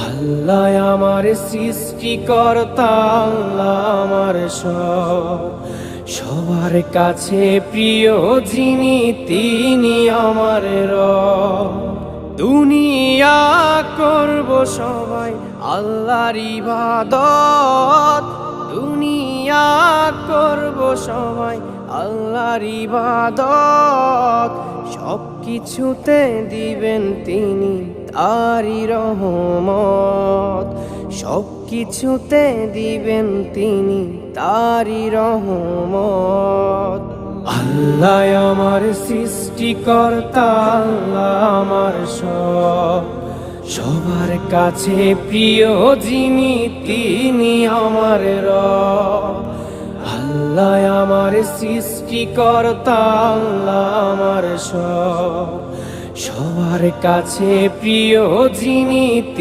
আল্লাহ আমার সৃষ্টিকর্তা, আল্লাহ আমার সবার কাছে প্রিয় যিনি, তিনি আমার রব। দুনিয়া করব সবাই আল্লাহর ইবাদত, দুনিয়া করব সবাই আল্লাহর ইবাদত। সব কিছুতে দিবেন তিনি তারই রহমত, সব কিছুতে দিবেন তিনি তারই রহমত। আল্লাহ আমার সৃষ্টিকর্তা, আল্লাহ আমার সবার কাছে প্রিয় যিনি, তিনি আমার রব। আল্লাহ আমার সৃষ্টিকর্তা, আল্লাহ আমার সবার কাছে প্রিয় যিনি।